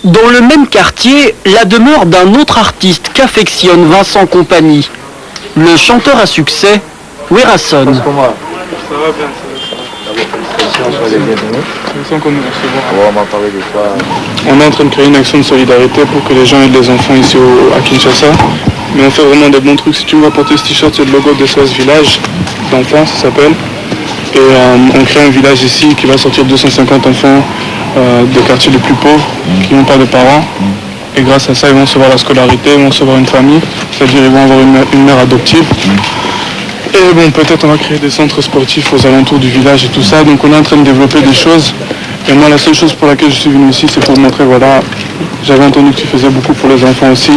Dans le même quartier, la demeure d'un autre artiste qu'affectionne Vincent Compagnie, le chanteur à succès, Werason. Ça va bien, ça va. D'abord, félicitations, soyez les bienvenus. On est en train de créer une action de solidarité pour que les gens aident les enfants ici à Kinshasa. Mais on fait vraiment des bons trucs. Si tu me vois porter ce t-shirt, c'est le logo de SOS Village d'enfants, ça s'appelle. Et on crée un village ici qui va sortir 250 enfants des quartiers les plus pauvres, qui n'ont pas de parents. Et grâce à ça, ils vont recevoir la scolarité, ils vont recevoir une famille, c'est-à-dire ils vont avoir une mère adoptive. Et bon, peut-être on va créer des centres sportifs aux alentours du village et tout ça. Donc on est en train de développer des choses. Et moi, la seule chose pour laquelle je suis venu ici, c'est pour montrer, voilà, j'avais entendu que tu faisais beaucoup pour les enfants aussi.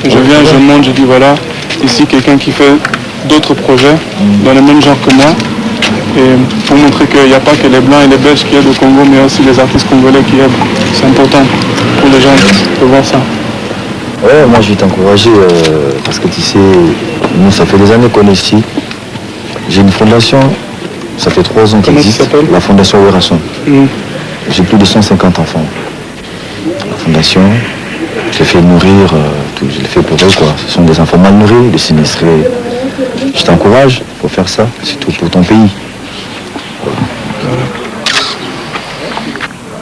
Je viens, je montre, je dis, voilà, ici quelqu'un qui fait d'autres projets dans le même genre que moi. Et pour montrer qu'il n'y a pas que les Blancs et les Belges qui aident au Congo, mais aussi les artistes congolais qui aident. C'est important pour les gens de voir ça. Ouais, moi je vais t'encourager parce que tu sais, nous ça fait des années qu'on est ici. J'ai une fondation, ça fait 3 ans qu'elle existe, la fondation Werason. J'ai plus de 150 enfants. La fondation, je les fais nourrir, je les fais pour eux quoi. Ce sont des enfants mal nourris, des sinistrés. Je t'encourage pour faire ça, c'est tout pour ton pays.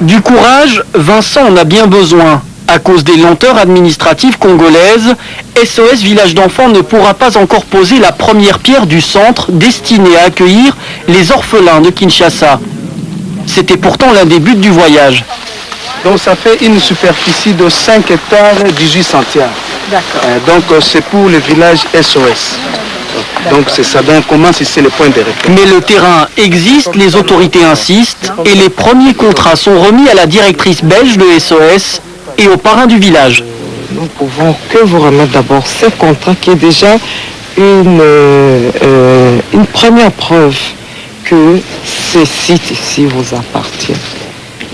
Du courage, Vincent en a bien besoin. À cause des lenteurs administratives congolaises, SOS Village d'enfants ne pourra pas encore poser la première pierre du centre destiné à accueillir les orphelins de Kinshasa. C'était pourtant l'un des buts du voyage. Donc ça fait une superficie de 5 hectares 18 centièmes. D'accord. Donc c'est pour le village SOS. Donc c'est ça, donc on commence ici le point de repère. Mais le terrain existe, les autorités insistent et les premiers contrats sont remis à la directrice belge de SOS et aux parrains du village. Nous pouvons que vous remettre d'abord ce contrat qui est déjà une première preuve que ce site ici vous appartient.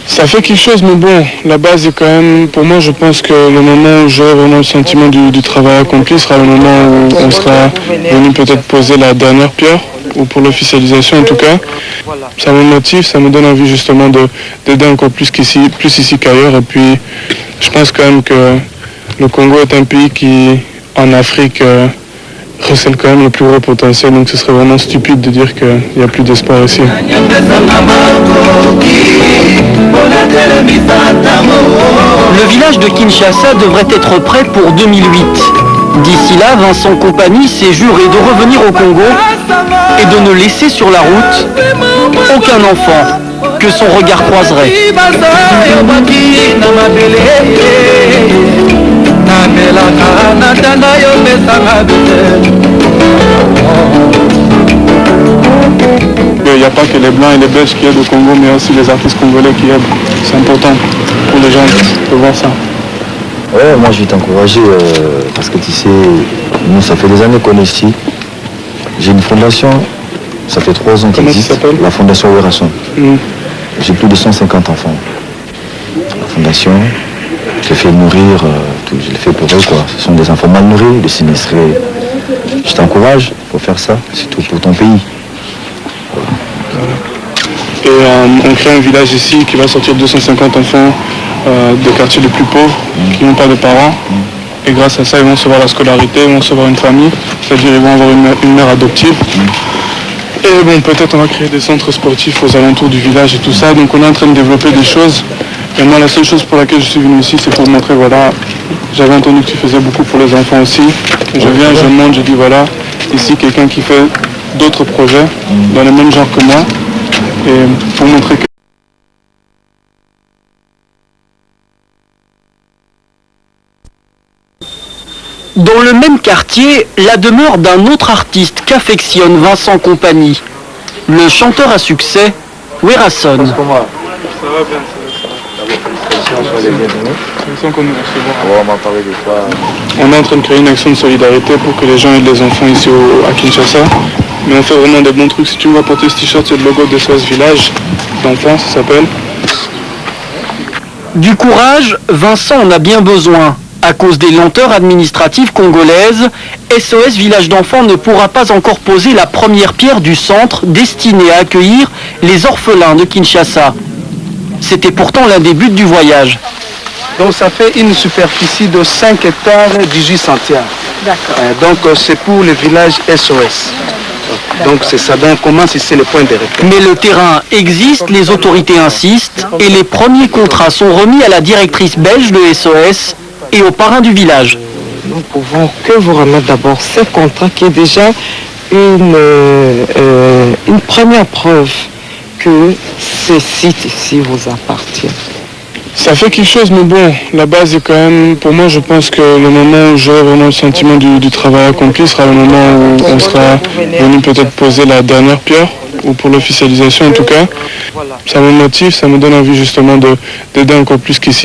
Ça fait quelque chose, mais bon, la base est quand même, pour moi je pense que le moment où j'aurai vraiment le sentiment du travail accompli sera le moment où on sera venu peut-être poser la dernière pierre, ou pour l'officialisation en tout cas. Ça me motive, ça me donne envie justement d'aider encore plus ici qu'ailleurs. Et puis je pense quand même que le Congo est un pays qui, en Afrique, recèle quand même le plus gros potentiel, donc ce serait vraiment stupide de dire qu'il n'y a plus d'espoir ici. Le village de Kinshasa devrait être prêt pour 2008. D'ici là, Vincent Compagnie s'est juré de revenir au Congo et de ne laisser sur la route aucun enfant que son regard croiserait. Il n'y a pas que les Blancs et les Belges qui aident au Congo, mais aussi les artistes congolais qui aident. C'est important pour les gens de voir ça. Ouais, moi je vais t'encourager parce que tu sais, nous ça fait des années qu'on est ici. J'ai une fondation, ça fait 3 ans qu'elle existe, la fondation Werason. J'ai plus de 150 enfants. La fondation, je les fais nourrir, je les fais pour eux quoi. Ce sont des enfants mal nourris, des sinistrés. Je t'encourage pour faire ça, c'est tout pour ton pays. Et on crée un village ici qui va sortir 250 enfants des quartiers les plus pauvres, qui n'ont pas de parents. Et grâce à ça, ils vont recevoir la scolarité, ils vont recevoir une famille, c'est-à-dire ils vont avoir une mère adoptive. Et bon, peut-être on va créer des centres sportifs aux alentours du village et tout ça. Donc on est en train de développer des choses. Et moi, la seule chose pour laquelle je suis venu ici, c'est pour montrer, voilà, j'avais entendu que tu faisais beaucoup pour les enfants aussi. Je viens, je montre, je dis, voilà, ici quelqu'un qui fait d'autres projets dans le même genre que moi. Et pour montrer que Dans le même quartier, la demeure d'un autre artiste qu'affectionne Vincent Compagnie, le chanteur à succès, Werason. ça va bien, ça va. D'abord, félicitations, soyez les bienvenus. On est en train de créer une action de solidarité pour que les gens aident les enfants ici à Kinshasa. Mais on fait vraiment des bons trucs. Si tu me vois porter ce t-shirt, c'est le logo de SOS Village d'enfants, ça s'appelle. Du courage, Vincent en a bien besoin. À cause des lenteurs administratives congolaises, SOS Village d'enfants ne pourra pas encore poser la première pierre du centre destiné à accueillir les orphelins de Kinshasa. C'était pourtant l'un des buts du voyage. Donc ça fait une superficie de 5 hectares 18 centiares. D'accord. Donc c'est pour le village SOS. Donc c'est ça, donc comment c'est le point de repère. Mais le terrain existe, les autorités insistent et les premiers contrats sont remis à la directrice belge de SOS et au parrain du village. Nous pouvons que vous remettre d'abord ce contrat qui est déjà une première preuve que ce site ici vous appartient. Ça fait quelque chose, mais bon, la base est quand même, pour moi, je pense que le moment où j'aurai vraiment le sentiment du travail accompli sera le moment où on sera venu peut-être poser la dernière pierre, ou pour l'officialisation en tout cas. Ça me motive, ça me donne envie justement d'aider encore plus qu'ici.